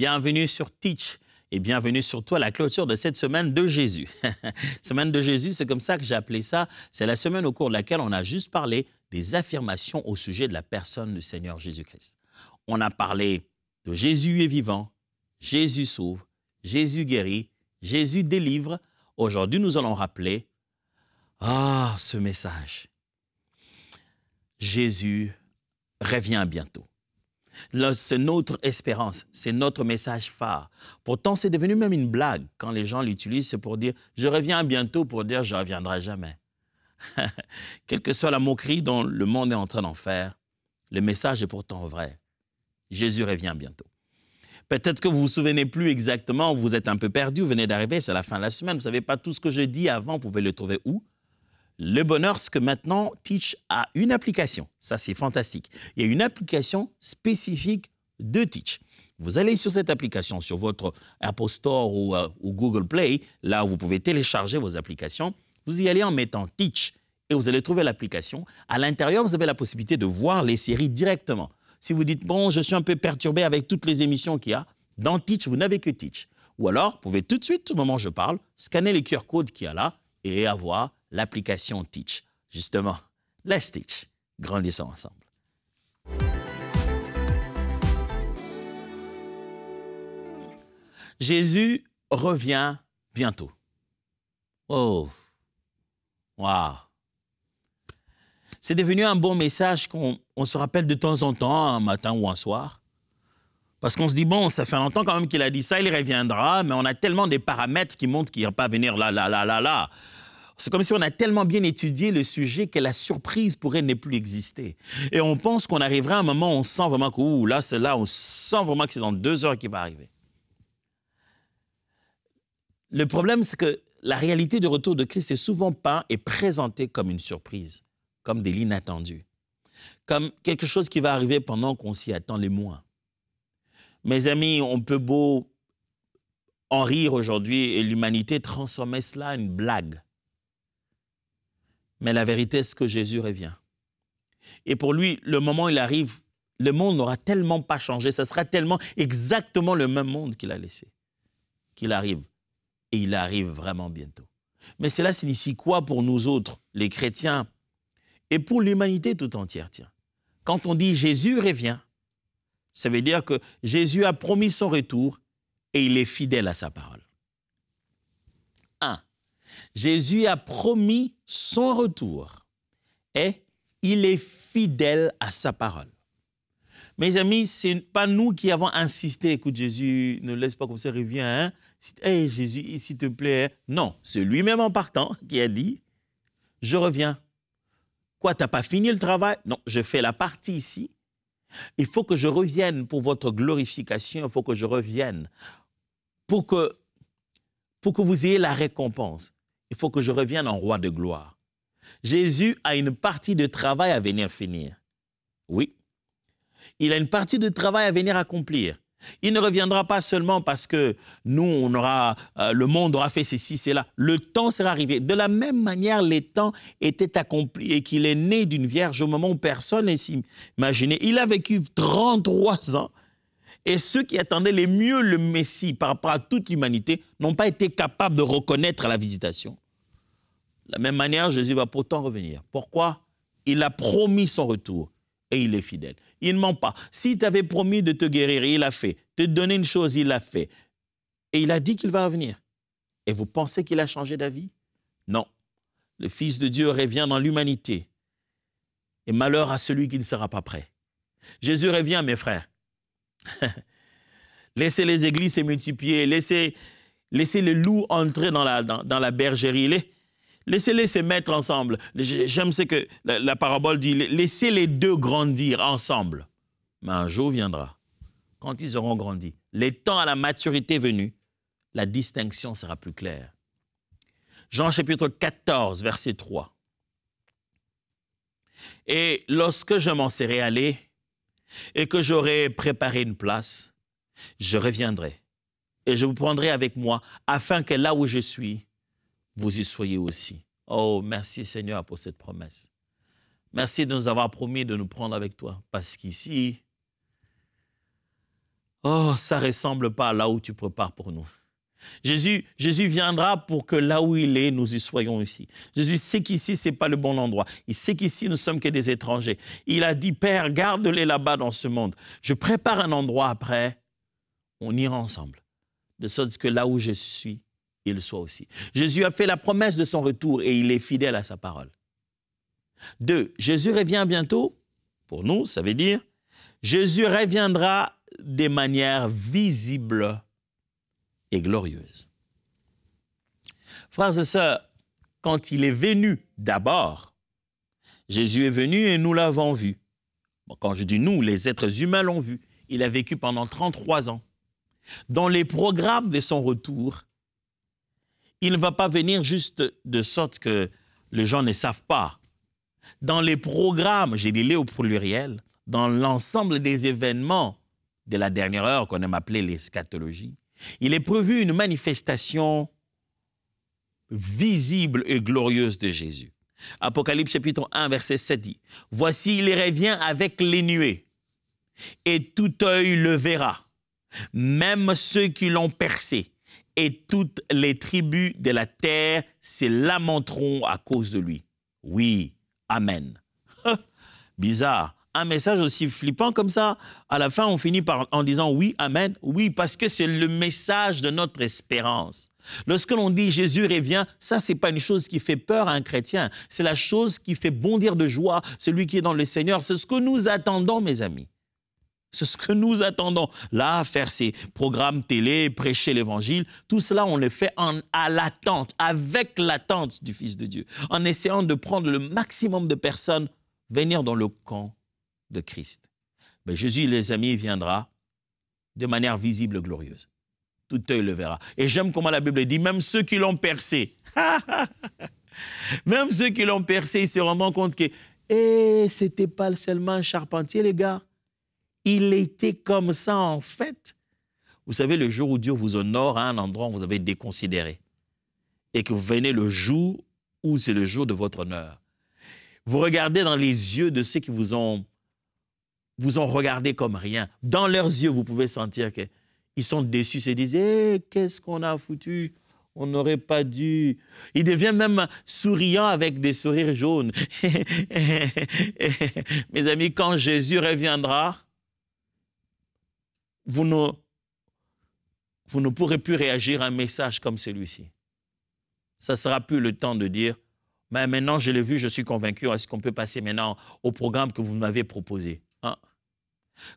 Bienvenue sur Teach et bienvenue surtout à la clôture de cette semaine de Jésus. Semaine de Jésus, c'est comme ça que j'ai appelé ça. C'est la semaine au cours de laquelle on a juste parlé des affirmations au sujet de la personne du Seigneur Jésus-Christ. On a parlé de Jésus est vivant, Jésus sauve, Jésus guérit, Jésus délivre. Aujourd'hui, nous allons rappeler ce message. Jésus revient bientôt. C'est notre espérance, c'est notre message phare. Pourtant, c'est devenu même une blague. Quand les gens l'utilisent, c'est pour dire « je reviens bientôt » pour dire « je ne reviendrai jamais ». Quelle que soit la moquerie dont le monde est en train d'en faire, le message est pourtant vrai. Jésus revient bientôt. Peut-être que vous ne vous souvenez plus exactement, vous êtes un peu perdu, vous venez d'arriver, c'est la fin de la semaine. Vous ne savez pas tout ce que je dis avant, vous pouvez le trouver où? Le bonheur, c'est que maintenant, Teach a une application. Ça, c'est fantastique. Il y a une application spécifique de Teach. Vous allez sur cette application, sur votre Apple Store ou Google Play, là où vous pouvez télécharger vos applications. Vous y allez en mettant Teach et vous allez trouver l'application. À l'intérieur, vous avez la possibilité de voir les séries directement. Si vous dites, bon, je suis un peu perturbé avec toutes les émissions qu'il y a, dans Teach, vous n'avez que Teach. Ou alors, vous pouvez tout de suite, au moment où je parle, scanner les QR codes qu'il y a là et avoir l'application Teach. Justement, let's teach. Grandissons ensemble. Jésus revient bientôt. Oh, waouh. C'est devenu un bon message qu'on se rappelle de temps en temps, un matin ou un soir. Parce qu'on se dit, bon, ça fait longtemps quand même qu'il a dit ça, il reviendra, mais on a tellement des paramètres qui montrent qu'il ne va pas venir là. C'est comme si on a tellement bien étudié le sujet que la surprise pourrait ne plus exister. Et on pense qu'on arrivera à un moment où on sent vraiment que, là, c'est là, on sent vraiment que c'est dans 2 heures qu'il va arriver. Le problème, c'est que la réalité du retour de Christ est souvent peinte et présentée comme une surprise, comme de l'inattendu, comme quelque chose qui va arriver pendant qu'on s'y attend les moins. Mes amis, on peut beau en rire aujourd'hui et l'humanité transformer cela en une blague. Mais la vérité, c'est que Jésus revient. Et pour lui, le moment où il arrive, le monde n'aura tellement pas changé, ce sera tellement exactement le même monde qu'il a laissé, qu'il arrive. Et il arrive vraiment bientôt. Mais cela signifie quoi pour nous autres, les chrétiens, et pour l'humanité tout entière, tiens? Quand on dit Jésus revient, ça veut dire que Jésus a promis son retour et il est fidèle à sa parole. 1. Jésus a promis son retour et il est fidèle à sa parole. Mes amis, ce n'est pas nous qui avons insisté. Écoute, Jésus, ne laisse pas comme ça, reviens. Hein? Hey, Jésus, s'il te plaît. Hein? Non, c'est lui-même en partant qui a dit, je reviens. Quoi, tu n'as pas fini le travail? Non, je fais la partie ici. Il faut que je revienne pour votre glorification. Il faut que je revienne pour que vous ayez la récompense. Il faut que je revienne en roi de gloire. Jésus a une partie de travail à venir finir. Oui. Il a une partie de travail à venir accomplir. Il ne reviendra pas seulement parce que nous, le monde aura fait ceci, cela. Le temps sera arrivé. De la même manière, les temps étaient accomplis et qu'il est né d'une vierge au moment où personne ne s'imaginait. Il a vécu 33 ans et ceux qui attendaient le mieux le Messie par rapport à toute l'humanité n'ont pas été capables de reconnaître la visitation. De la même manière, Jésus va pourtant revenir. Pourquoi? Il a promis son retour et il est fidèle. Il ne ment pas. S'il t'avait promis de te guérir, il l'a fait. Te donner une chose, il l'a fait. Et il a dit qu'il va revenir. Et vous pensez qu'il a changé d'avis? Non. Le Fils de Dieu revient dans l'humanité. Et malheur à celui qui ne sera pas prêt. Jésus revient, mes frères. Laissez les églises se multiplier. Laissez les loups entrer dans la bergerie. Laissez-les se mettre ensemble. J'aime ce que la parabole dit. Laissez les deux grandir ensemble. Mais un jour viendra, quand ils auront grandi, les temps à la maturité venus, la distinction sera plus claire. Jean chapitre 14, verset 3. Et lorsque je m'en serai allé et que j'aurai préparé une place, je reviendrai et je vous prendrai avec moi afin que là où je suis, vous y soyez aussi. Oh, merci Seigneur pour cette promesse. Merci de nous avoir promis de nous prendre avec toi. Parce qu'ici, oh, ça ne ressemble pas à là où tu prépares pour nous. Jésus viendra pour que là où il est, nous y soyons aussi. Jésus sait qu'ici, ce n'est pas le bon endroit. Il sait qu'ici, nous sommes que des étrangers. Il a dit, Père, garde-les là-bas dans ce monde. Je prépare un endroit après, on ira ensemble. De sorte que là où je suis, il soit aussi. Jésus a fait la promesse de son retour et il est fidèle à sa parole. 2. Jésus revient bientôt. Pour nous, ça veut dire, Jésus reviendra de manière visible et glorieuse. Frères et sœurs, quand il est venu d'abord, Jésus est venu et nous l'avons vu. Bon, quand je dis nous, les êtres humains l'ont vu. Il a vécu pendant 33 ans. Dans les programmes de son retour, il ne va pas venir juste de sorte que les gens ne savent pas. Dans les programmes, j'ai dit au pluriel, dans l'ensemble des événements de la dernière heure qu'on aime appeler l'eschatologie, il est prévu une manifestation visible et glorieuse de Jésus. Apocalypse chapitre 1, verset 7 dit, « Voici, il revient avec les nuées, et tout œil le verra, même ceux qui l'ont percé, et toutes les tribus de la terre se lamenteront à cause de lui. » Oui, amen. Bizarre. Un message aussi flippant comme ça, à la fin, on finit en disant oui, amen. Oui, parce que c'est le message de notre espérance. Lorsque l'on dit Jésus revient, ça, ce n'est pas une chose qui fait peur à un chrétien. C'est la chose qui fait bondir de joie celui qui est dans le Seigneur. C'est ce que nous attendons, mes amis. C'est ce que nous attendons. Là, faire ces programmes télé, prêcher l'évangile, tout cela, on le fait à l'attente, avec l'attente du Fils de Dieu, en essayant de prendre le maximum de personnes, venir dans le camp de Christ. Mais Jésus, les amis, viendra de manière visible et glorieuse. Tout œil le verra. Et j'aime comment la Bible dit, même ceux qui l'ont percé, même ceux qui l'ont percé, ils se rendront compte que ce n'était pas seulement un charpentier, les gars. Il était comme ça en fait. Vous savez, le jour où Dieu vous honore à un endroit où vous avez déconsidéré et que vous venez le jour où c'est le jour de votre honneur, vous regardez dans les yeux de ceux qui vous ont regardé comme rien. Dans leurs yeux, vous pouvez sentir qu'ils sont déçus, se disent « qu'est-ce qu'on a foutu ? On n'aurait pas dû. » Il devient même souriant avec des sourires jaunes. Mes amis, quand Jésus reviendra, vous ne pourrez plus réagir à un message comme celui-ci. Ça ne sera plus le temps de dire « mais maintenant, je l'ai vu, je suis convaincu, est-ce qu'on peut passer maintenant au programme que vous m'avez proposé hein? »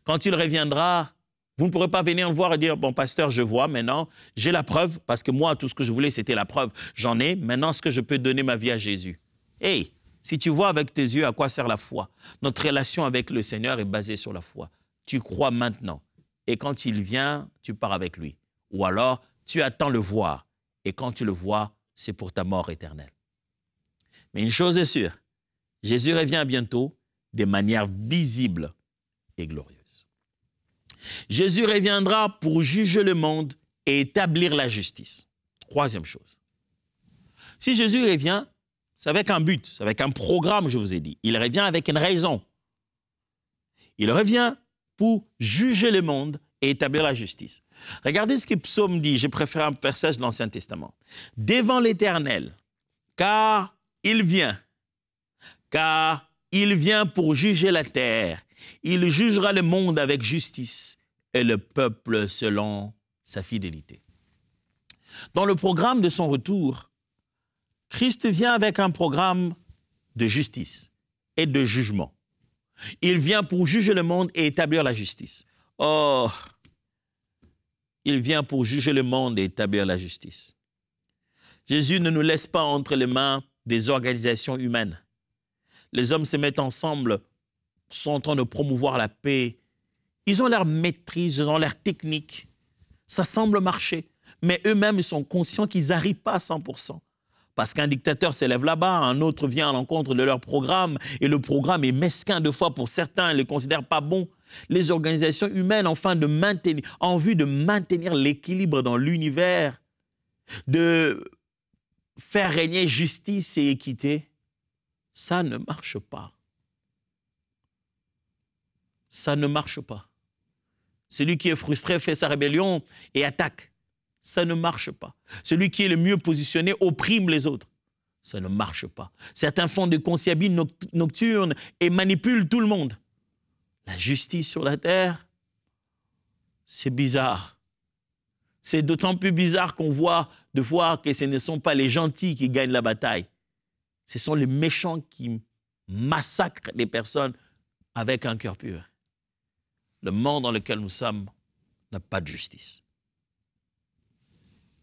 Quand il reviendra, vous ne pourrez pas venir le voir et dire « bon, pasteur, je vois maintenant, j'ai la preuve, parce que moi, tout ce que je voulais, c'était la preuve. J'en ai, maintenant, est-ce que je peux donner ma vie à Jésus ?» Hey, si tu vois avec tes yeux à quoi sert la foi, notre relation avec le Seigneur est basée sur la foi. Tu crois maintenant. Et quand il vient, tu pars avec lui. Ou alors, tu attends le voir. Et quand tu le vois, c'est pour ta mort éternelle. Mais une chose est sûre, Jésus revient bientôt de manière visible et glorieuse. Jésus reviendra pour juger le monde et établir la justice. Troisième chose. Si Jésus revient, c'est avec un but, c'est avec un programme, je vous ai dit. Il revient avec une raison. Il revient pour juger le monde et établir la justice. Regardez ce que Psaume dit, j'ai préféré un passage de l'Ancien Testament. « Devant l'Éternel, car il vient pour juger la terre. Il jugera le monde avec justice et le peuple selon sa fidélité. » Dans le programme de son retour, Christ vient avec un programme de justice et de jugement. Il vient pour juger le monde et établir la justice. Oh, il vient pour juger le monde et établir la justice. Jésus ne nous laisse pas entre les mains des organisations humaines. Les hommes se mettent ensemble, sont en train de promouvoir la paix. Ils ont leur maîtrise, ils ont leur technique. Ça semble marcher, mais eux-mêmes, ils sont conscients qu'ils n'arrivent pas à 100%. Parce qu'un dictateur s'élève là-bas, un autre vient à l'encontre de leur programme, et le programme est mesquin de fois pour certains, ils ne le considèrent pas bon. Les organisations humaines, en vue de maintenir l'équilibre dans l'univers, de faire régner justice et équité, ça ne marche pas. Ça ne marche pas. Celui qui est frustré fait sa rébellion et attaque. Ça ne marche pas. Celui qui est le mieux positionné opprime les autres. Ça ne marche pas. Certains font des conciliabules nocturnes et manipulent tout le monde. La justice sur la terre, c'est bizarre. C'est d'autant plus bizarre qu'on voit de voir que ce ne sont pas les gentils qui gagnent la bataille. Ce sont les méchants qui massacrent les personnes avec un cœur pur. Le monde dans lequel nous sommes n'a pas de justice.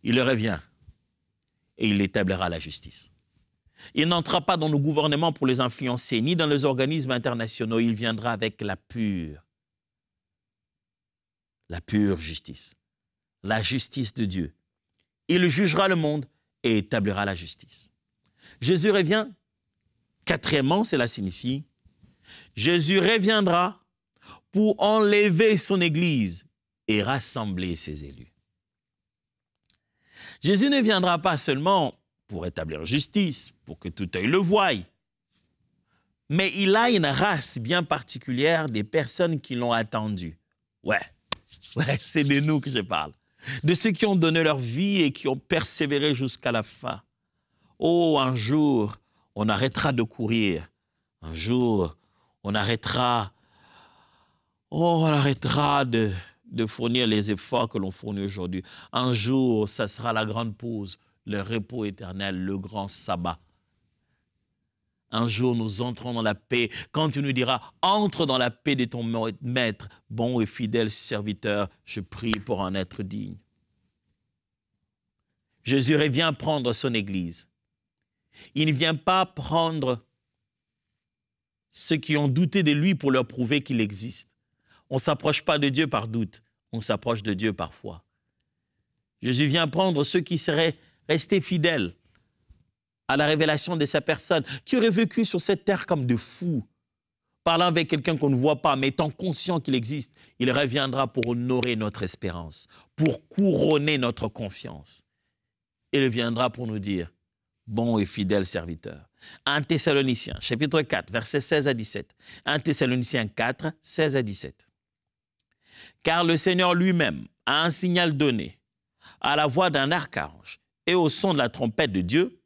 Il revient et il établira la justice. Il n'entrera pas dans nos gouvernements pour les influencer, ni dans les organismes internationaux. Il viendra avec la pure justice, la justice de Dieu. Il jugera le monde et établira la justice. Jésus revient. Quatrièmement, cela signifie, Jésus reviendra pour enlever son Église et rassembler ses élus. Jésus ne viendra pas seulement pour établir justice, pour que tout œil le voie, mais il a une race bien particulière des personnes qui l'ont attendu. Ouais, c'est de nous que je parle. De ceux qui ont donné leur vie et qui ont persévéré jusqu'à la fin. Oh, un jour, on arrêtera de courir. Un jour, on arrêtera de fournir les efforts que l'on fournit aujourd'hui. Un jour, ça sera la grande pause, le repos éternel, le grand sabbat. Un jour, nous entrons dans la paix. Quand tu nous diras, entre dans la paix de ton maître, bon et fidèle serviteur, je prie pour en être digne. Jésus revient prendre son Église. Il ne vient pas prendre ceux qui ont douté de lui pour leur prouver qu'il existe. On ne s'approche pas de Dieu par doute, on s'approche de Dieu par foi. Jésus vient prendre ceux qui seraient restés fidèles à la révélation de sa personne, qui auraient vécu sur cette terre comme de fous, parlant avec quelqu'un qu'on ne voit pas, mais étant conscient qu'il existe. Il reviendra pour honorer notre espérance, pour couronner notre confiance. Il viendra pour nous dire, bon et fidèle serviteur. 1 Thessaloniciens, chapitre 4, versets 16 à 17. 1 Thessaloniciens 4, 16 à 17. Car le Seigneur lui-même a un signal donné, à la voix d'un archange et au son de la trompette de Dieu,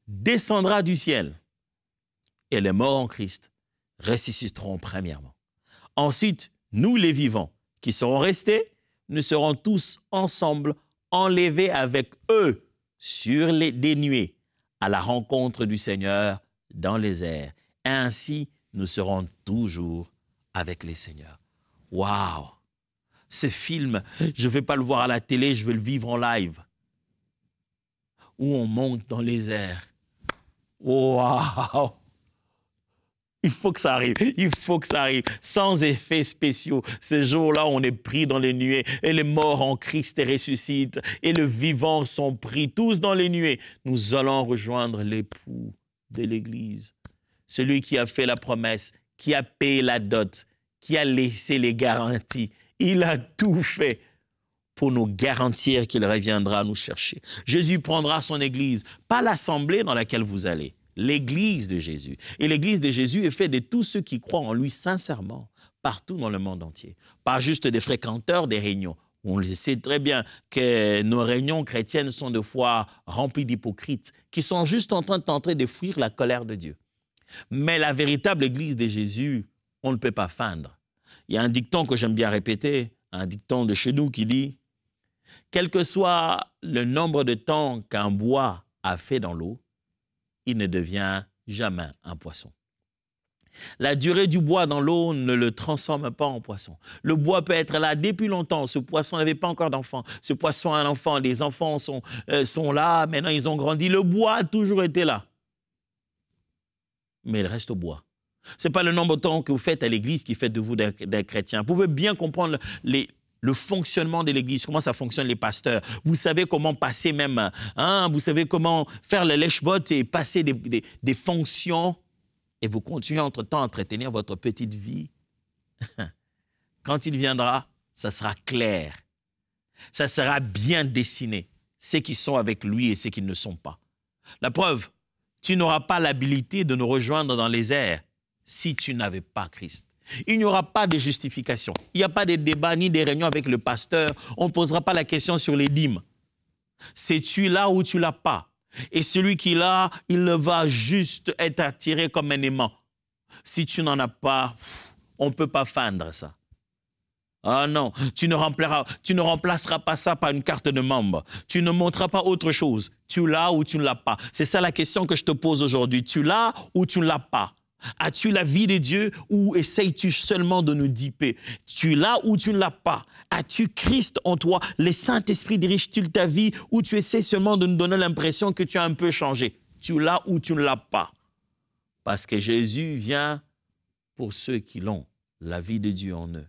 descendra du ciel. Et les morts en Christ ressusciteront premièrement. Ensuite, nous les vivants qui serons restés, nous serons tous ensemble enlevés avec eux sur des nuées à la rencontre du Seigneur dans les airs. Et ainsi, nous serons toujours avec les Seigneurs. Waouh! Ce film, je ne vais pas le voir à la télé, je vais le vivre en live. Où on monte dans les airs. Waouh! Il faut que ça arrive, il faut que ça arrive. Sans effets spéciaux, ce jour-là, on est pris dans les nuées et les morts en Christ ressuscitent et les vivants sont pris tous dans les nuées. Nous allons rejoindre l'époux de l'Église. Celui qui a fait la promesse, qui a payé la dot, qui a laissé les garanties. Il a tout fait pour nous garantir qu'il reviendra nous chercher. Jésus prendra son Église, pas l'assemblée dans laquelle vous allez, l'Église de Jésus. Et l'Église de Jésus est faite de tous ceux qui croient en lui sincèrement, partout dans le monde entier. Pas juste des fréquenteurs des réunions. On le sait très bien que nos réunions chrétiennes sont des fois remplies d'hypocrites qui sont juste en train de tenter de fuir la colère de Dieu. Mais la véritable Église de Jésus, on ne peut pas feindre. Il y a un dicton que j'aime bien répéter, un dicton de chez nous qui dit « Quel que soit le nombre de temps qu'un bois a fait dans l'eau, il ne devient jamais un poisson. » La durée du bois dans l'eau ne le transforme pas en poisson. Le bois peut être là depuis longtemps. Ce poisson n'avait pas encore d'enfant. Ce poisson a un enfant. Les enfants sont là. Maintenant, ils ont grandi. Le bois a toujours été là. Mais il reste au bois. Ce n'est pas le nombre de temps que vous faites à l'église qui fait de vous des chrétiens. Vous pouvez bien comprendre le fonctionnement de l'église, comment ça fonctionne les pasteurs. Vous savez comment passer même, vous savez comment faire le lèche-botte et passer des fonctions et vous continuez entre-temps à entretenir votre petite vie. Quand il viendra, ça sera clair. Ça sera bien dessiné, ceux qui sont avec lui et ceux qui ne le sont pas. La preuve, tu n'auras pas l'habilité de nous rejoindre dans les airs si tu n'avais pas Christ. Il n'y aura pas de justification. Il n'y a pas de débat ni des réunions avec le pasteur. On ne posera pas la question sur les dîmes. C'est-tu là ou tu l'as pas? Et celui qui l'a, il va juste être attiré comme un aimant. Si tu n'en as pas, on ne peut pas feindre ça. Ah non, tu ne remplaceras pas ça par une carte de membre. Tu ne montreras pas autre chose. Tu l'as ou tu ne l'as pas. C'est ça la question que je te pose aujourd'hui. Tu l'as ou tu ne l'as pas? As-tu la vie de Dieu ou essayes-tu seulement de nous diper? Tu l'as ou tu ne l'as pas? As-tu Christ en toi? Le Saint-Esprit dirige-t-il ta vie ou tu essaies seulement de nous donner l'impression que tu as un peu changé? Tu l'as ou tu ne l'as pas? Parce que Jésus vient pour ceux qui l'ont, la vie de Dieu en eux.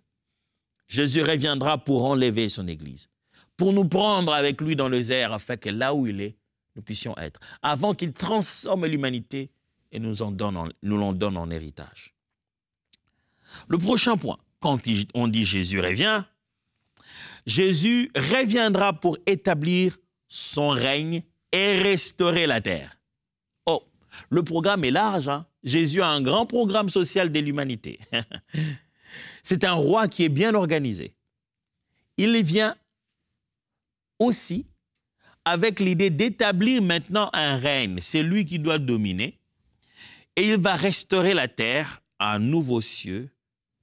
Jésus reviendra pour enlever son Église, pour nous prendre avec lui dans les airs afin que là où il est, nous puissions être, avant qu'il transforme l'humanité et nous l'en donne en héritage. Le prochain point, quand on dit Jésus revient, Jésus reviendra pour établir son règne et restaurer la terre. Oh, le programme est large, hein? Jésus a un grand programme social de l'humanité. C'est un roi qui est bien organisé. Il vient aussi avec l'idée d'établir maintenant un règne. C'est lui qui doit dominer. Et il va restaurer la terre, un nouveau cieux,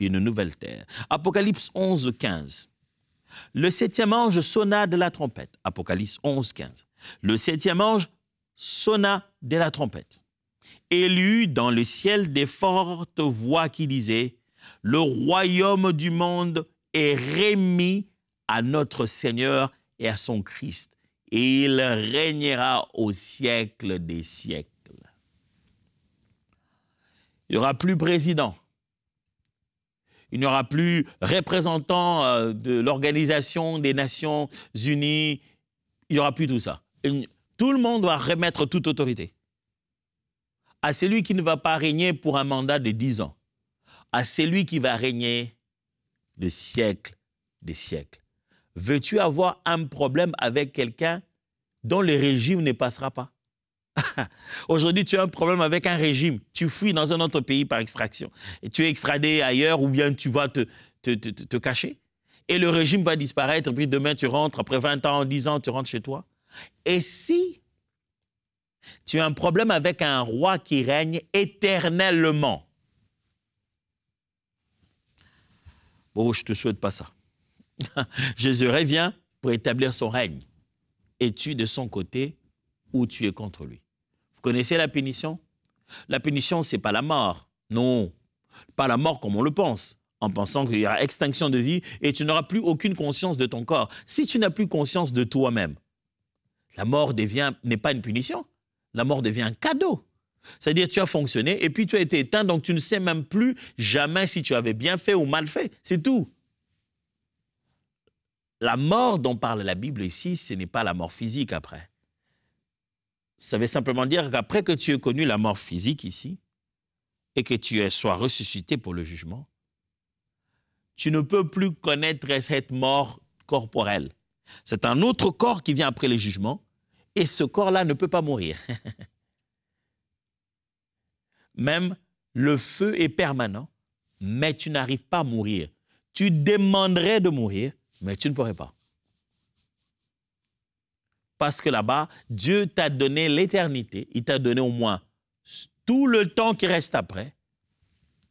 une nouvelle terre. Apocalypse 11, 15. Le septième ange sonna de la trompette. Apocalypse 11, 15. Le septième ange sonna de la trompette. Et il y eut dans le ciel des fortes voix qui disaient: le royaume du monde est remis à notre Seigneur et à son Christ, et il régnera au siècle des siècles. Il n'y aura plus président. Il n'y aura plus représentant de l'Organisation des Nations Unies. Il n'y aura plus tout ça. Tout le monde va remettre toute autorité à celui qui ne va pas régner pour un mandat de 10 ans, à celui qui va régner le siècle des siècles. Veux-tu avoir un problème avec quelqu'un dont le régime ne passera pas? Aujourd'hui, tu as un problème avec un régime. Tu fuis dans un autre pays par extraction. Et tu es extradé ailleurs ou bien tu vas te cacher. Et le régime va disparaître. Puis demain, tu rentres. Après 20 ans, 10 ans, tu rentres chez toi. Et si tu as un problème avec un roi qui règne éternellement? Bon, je ne te souhaite pas ça. Jésus revient pour établir son règne. Es-tu de son côté ou tu es contre lui? Vous connaissez la punition? La punition, ce n'est pas la mort. Non, pas la mort comme on le pense, en pensant qu'il y aura extinction de vie et tu n'auras plus aucune conscience de ton corps. Si tu n'as plus conscience de toi-même, la mort n'est pas une punition. La mort devient un cadeau. C'est-à-dire tu as fonctionné et puis tu as été éteint, donc tu ne sais même plus jamais si tu avais bien fait ou mal fait. C'est tout. La mort dont parle la Bible ici, ce n'est pas la mort physique après. Ça veut simplement dire qu'après que tu aies connu la mort physique ici et que tu sois ressuscité pour le jugement, tu ne peux plus connaître cette mort corporelle. C'est un autre corps qui vient après le jugement et ce corps-là ne peut pas mourir. Même le feu est permanent, mais tu n'arrives pas à mourir. Tu demanderais de mourir, mais tu ne pourrais pas. Parce que là-bas, Dieu t'a donné l'éternité. Il t'a donné au moins tout le temps qui reste après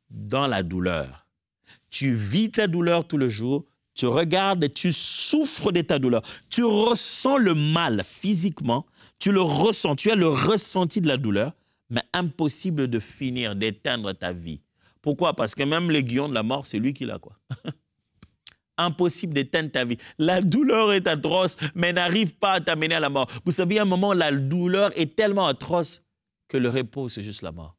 dans la douleur. Tu vis ta douleur tout le jour, tu regardes et tu souffres de ta douleur. Tu ressens le mal physiquement, tu le ressens, tu as le ressenti de la douleur, mais impossible de finir, d'éteindre ta vie. Pourquoi? Parce que même l'aiguillon de la mort, c'est lui qui l'a, quoi. Impossible d'éteindre ta vie. La douleur est atroce, mais n'arrive pas à t'amener à la mort. Vous savez, à un moment, la douleur est tellement atroce que le repos, c'est juste la mort.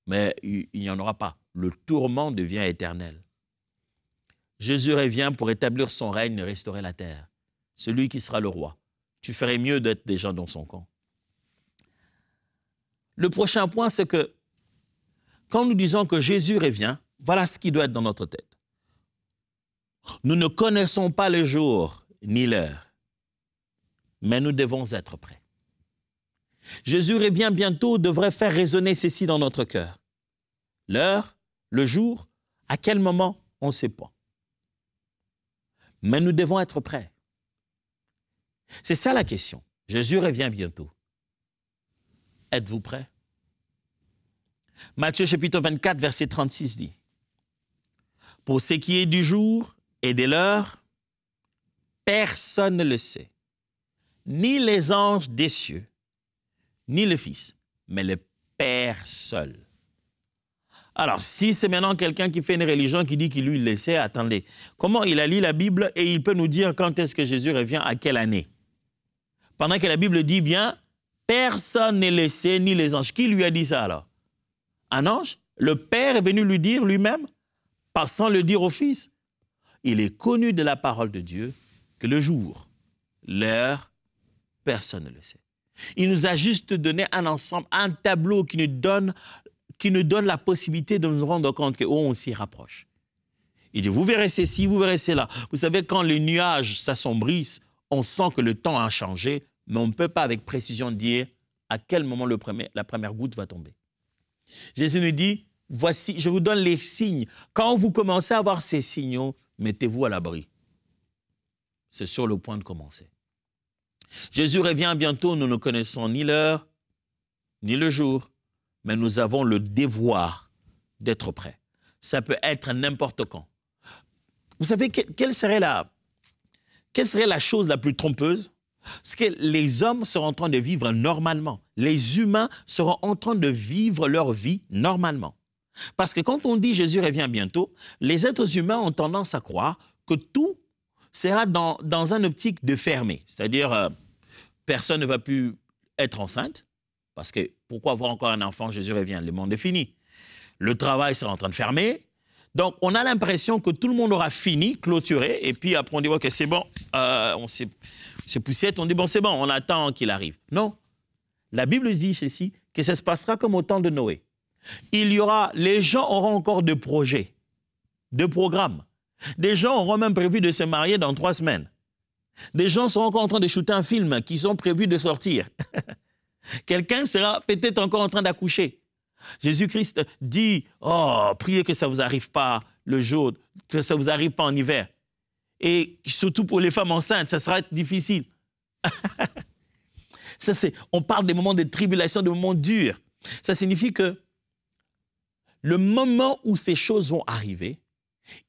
Mais il n'y en aura pas. Le tourment devient éternel. Jésus revient pour établir son règne et restaurer la terre. Celui qui sera le roi. Tu ferais mieux d'être déjà dans son camp. Le prochain point, c'est que quand nous disons que Jésus revient, voilà ce qui doit être dans notre tête. Nous ne connaissons pas le jour ni l'heure, mais nous devons être prêts. Jésus revient bientôt, devrait faire résonner ceci dans notre cœur. L'heure, le jour, À quel moment? On ne sait pas. Mais nous devons être prêts. C'est ça la question. Jésus revient bientôt. Êtes-vous prêts? Matthieu chapitre 24, verset 36 dit, « Pour ce qui est du jour et de l'heure, personne ne le sait, ni les anges des cieux, ni le Fils, mais le Père seul. » Alors, si c'est maintenant quelqu'un qui fait une religion qui dit qu'il lui le sait, attendez, comment il a lu la Bible et il peut nous dire quand est-ce que Jésus revient, à quelle année? Pendant que la Bible dit bien, personne ne le sait, ni les anges. Qui lui a dit ça alors? Un ange? Le Père est venu lui dire lui-même, sans le dire au Fils. Il est connu de la parole de Dieu que le jour, l'heure, personne ne le sait. Il nous a juste donné un ensemble, un tableau qui nous donne la possibilité de nous rendre compte qu'on s'y rapproche. Il dit, vous verrez ceci, vous verrez cela. Vous savez, quand les nuages s'assombrissent, on sent que le temps a changé, mais on ne peut pas avec précision dire à quel moment la première goutte va tomber. Jésus nous dit, voici, je vous donne les signes. Quand vous commencez à voir ces signaux, mettez-vous à l'abri. C'est sur le point de commencer. Jésus revient bientôt, nous ne connaissons ni l'heure, ni le jour, mais nous avons le devoir d'être prêts. Ça peut être n'importe quand. Vous savez, quelle serait la chose la plus trompeuse? C'est que les hommes seront en train de vivre normalement. Les humains seront en train de vivre leur vie normalement. Parce que quand on dit Jésus revient bientôt, les êtres humains ont tendance à croire que tout sera dans un optique de fermer. C'est-à-dire, personne ne va plus être enceinte, parce que pourquoi avoir encore un enfant, Jésus revient, le monde est fini. Le travail sera en train de fermer. Donc, on a l'impression que tout le monde aura fini, clôturé, et puis après on dit, ok, c'est bon, on s'est poussé, on dit, bon, c'est bon, on attend qu'il arrive. Non, la Bible dit ceci, que ça se passera comme au temps de Noé. Les gens auront encore de projets, de programmes. Des gens auront même prévu de se marier dans 3 semaines. Des gens seront encore en train de shooter un film qui sont prévus de sortir. Quelqu'un sera peut-être encore en train d'accoucher. Jésus-Christ dit, oh, priez que ça ne vous arrive pas le jour, que ça ne vous arrive pas en hiver. Et surtout pour les femmes enceintes, ça sera difficile. On parle des moments de tribulation, des moments durs. Ça signifie que le moment où ces choses vont arriver,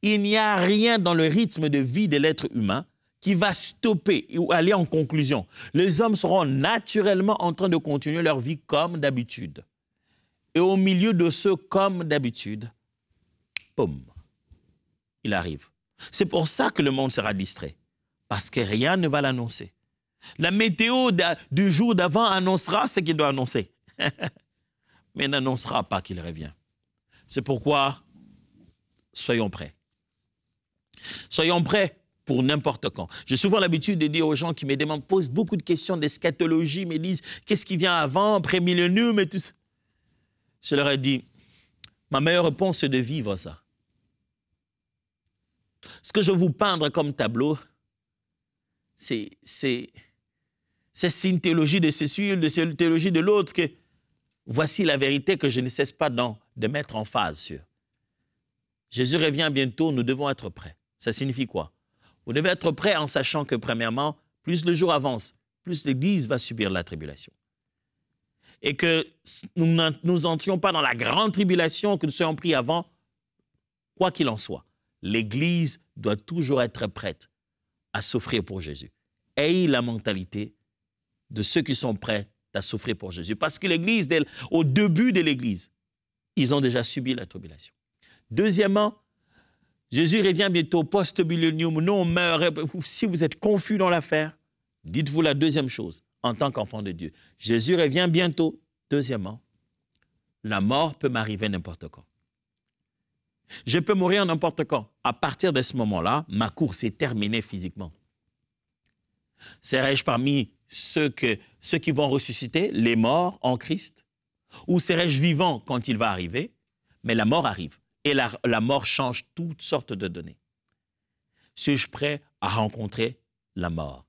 il n'y a rien dans le rythme de vie de l'être humain qui va stopper ou aller en conclusion. Les hommes seront naturellement en train de continuer leur vie comme d'habitude. Et au milieu de ce comme d'habitude, boum, il arrive. C'est pour ça que le monde sera distrait, parce que rien ne va l'annoncer. La météo du jour d'avant annoncera ce qu'il doit annoncer, mais n'annoncera pas qu'il revient. C'est pourquoi, soyons prêts. Soyons prêts pour n'importe quand. J'ai souvent l'habitude de dire aux gens qui me demandent, posent beaucoup de questions d'eschatologie, me disent, qu'est-ce qui vient avant, après millénium et tout ça. Je leur ai dit, ma meilleure réponse, c'est de vivre ça. Ce que je vais vous peindre comme tableau, c'est une théologie de ceci, c'est une théologie de l'autre, que voici la vérité que je ne cesse pas de mettre en phase sur. Jésus revient bientôt, nous devons être prêts. Ça signifie quoi? Vous devez être prêts en sachant que, premièrement, plus le jour avance, plus l'Église va subir la tribulation. Et que nous n'entrions pas dans la grande tribulation, que nous soyons pris avant, quoi qu'il en soit. L'Église doit toujours être prête à souffrir pour Jésus. Ayez la mentalité de ceux qui sont prêts à souffrir pour Jésus. Parce que l'Église, au début de l'Église, ils ont déjà subi la tribulation. Deuxièmement, Jésus revient bientôt post-millénium. Nous, on meurt. Si vous êtes confus dans l'affaire, dites-vous la deuxième chose en tant qu'enfant de Dieu. Jésus revient bientôt. Deuxièmement, la mort peut m'arriver n'importe quand. Je peux mourir n'importe quand. À partir de ce moment-là, ma course est terminée physiquement. Serai-je parmi ceux qui vont ressusciter, les morts en Christ? Ou serai-je vivant quand il va arriver? Mais la mort arrive. Et la mort change toutes sortes de données. Suis-je prêt à rencontrer la mort?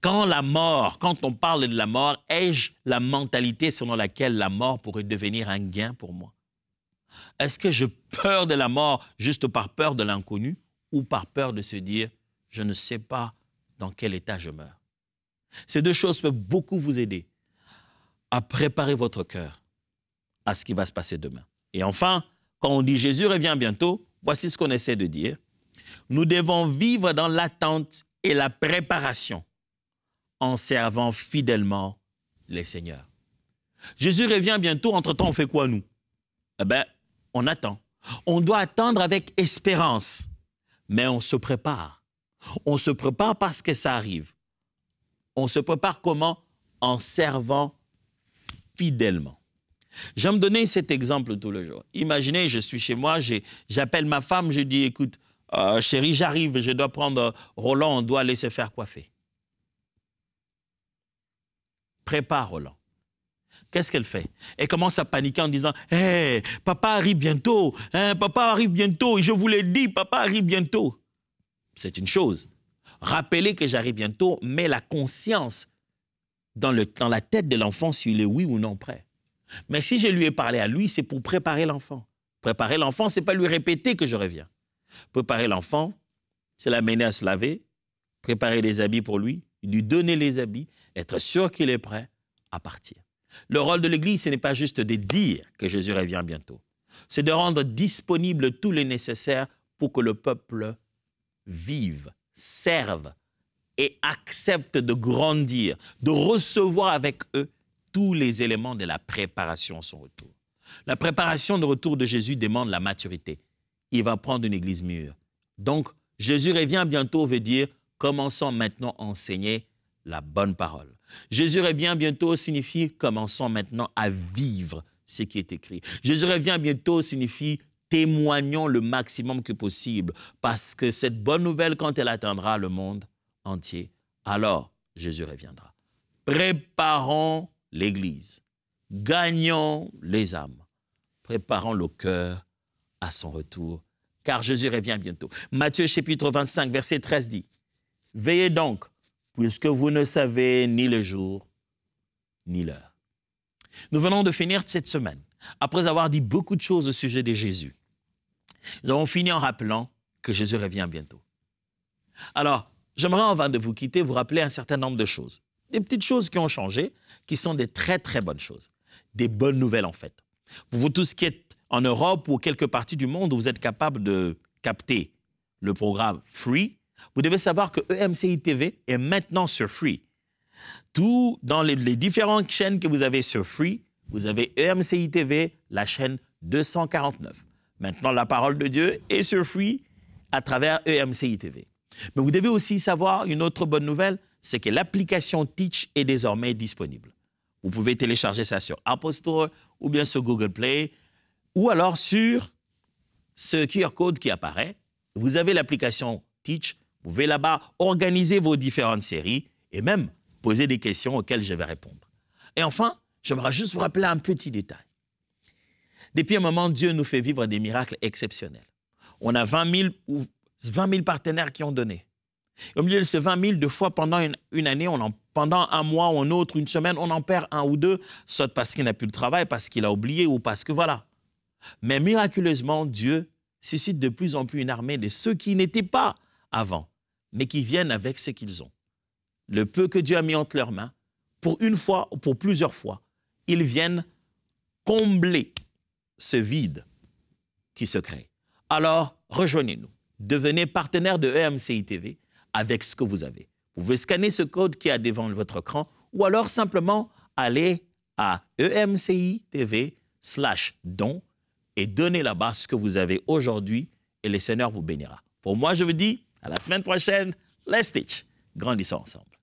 Quand on parle de la mort, ai-je la mentalité selon laquelle la mort pourrait devenir un gain pour moi? Est-ce que j'ai peur de la mort juste par peur de l'inconnu ou par peur de se dire, je ne sais pas dans quel état je meurs? Ces deux choses peuvent beaucoup vous aider à préparer votre cœur à ce qui va se passer demain. Et enfin, quand on dit Jésus revient bientôt, voici ce qu'on essaie de dire. Nous devons vivre dans l'attente et la préparation en servant fidèlement les seigneurs. Jésus revient bientôt, entre-temps, on fait quoi, nous? Eh bien, on attend. On doit attendre avec espérance, mais on se prépare. On se prépare parce que ça arrive. On se prépare comment? En servant fidèlement. J'aime donner cet exemple tout le jour. Imaginez, je suis chez moi, j'appelle ma femme, je dis, écoute, chérie, j'arrive, je dois prendre Roland, on doit aller se faire coiffer. Prépare Roland. Qu'est-ce qu'elle fait? Elle commence à paniquer en disant, « Hey, papa arrive bientôt, hein, papa arrive bientôt, je vous l'ai dit, papa arrive bientôt. » C'est une chose. Rappelez que j'arrive bientôt, mais la conscience dans la tête de l'enfant s'il est oui ou non prêt. Mais si je lui ai parlé à lui, c'est pour préparer l'enfant. Préparer l'enfant, ce n'est pas lui répéter que je reviens. Préparer l'enfant, c'est l'amener à se laver, préparer les habits pour lui, lui donner les habits, être sûr qu'il est prêt à partir. Le rôle de l'Église, ce n'est pas juste de dire que Jésus revient bientôt. C'est de rendre disponible tout le nécessaire pour que le peuple vive, serve et accepte de grandir, de recevoir avec eux tous les éléments de la préparation à son retour. La préparation de retour de Jésus demande la maturité. Il va prendre une église mûre. Donc, Jésus revient bientôt veut dire commençons maintenant à enseigner la bonne parole. Jésus revient bientôt signifie commençons maintenant à vivre ce qui est écrit. Jésus revient bientôt signifie témoignons le maximum que possible parce que cette bonne nouvelle, quand elle atteindra le monde entier, alors Jésus reviendra. Préparons l'Église, gagnons les âmes, préparons le cœur à son retour, car Jésus revient bientôt. Matthieu chapitre 25, verset 13 dit, « Veillez donc, puisque vous ne savez ni le jour, ni l'heure. » Nous venons de finir cette semaine, après avoir dit beaucoup de choses au sujet de Jésus. Nous avons fini en rappelant que Jésus revient bientôt. Alors, j'aimerais, avant de vous quitter, vous rappeler un certain nombre de choses. Des petites choses qui ont changé, qui sont des très, très bonnes choses. Des bonnes nouvelles, en fait. Pour vous tous qui êtes en Europe ou quelques parties du monde où vous êtes capable de capter le programme Free, vous devez savoir que EMCI TV est maintenant sur Free. Tout dans les différentes chaînes que vous avez sur Free, vous avez EMCI TV, la chaîne 249. Maintenant, la parole de Dieu est sur Free à travers EMCI TV. Mais vous devez aussi savoir une autre bonne nouvelle, c'est que l'application Teach est désormais disponible. Vous pouvez télécharger ça sur Apple Store ou bien sur Google Play ou alors sur ce QR code qui apparaît. Vous avez l'application Teach, vous pouvez là-bas organiser vos différentes séries et même poser des questions auxquelles je vais répondre. Et enfin, j'aimerais juste vous rappeler un petit détail. Depuis un moment, Dieu nous fait vivre des miracles exceptionnels. On a 20 000 partenaires qui ont donné. Au milieu de ces 20 000, deux fois pendant une année, pendant un mois ou un autre, une semaine, on en perd un ou deux, soit parce qu'il n'a plus de travail, parce qu'il a oublié ou parce que voilà. Mais miraculeusement, Dieu suscite de plus en plus une armée de ceux qui n'étaient pas avant, mais qui viennent avec ce qu'ils ont. Le peu que Dieu a mis entre leurs mains, pour une fois ou pour plusieurs fois, ils viennent combler ce vide qui se crée. Alors, rejoignez-nous. Devenez partenaire de EMCI TV avec ce que vous avez. Vous pouvez scanner ce code qui est devant votre écran ou alors simplement aller à emcitv.com/don et donnez là-bas ce que vous avez aujourd'hui et le Seigneur vous bénira. Pour moi, je vous dis à la semaine prochaine. Let's teach. Grandissons ensemble.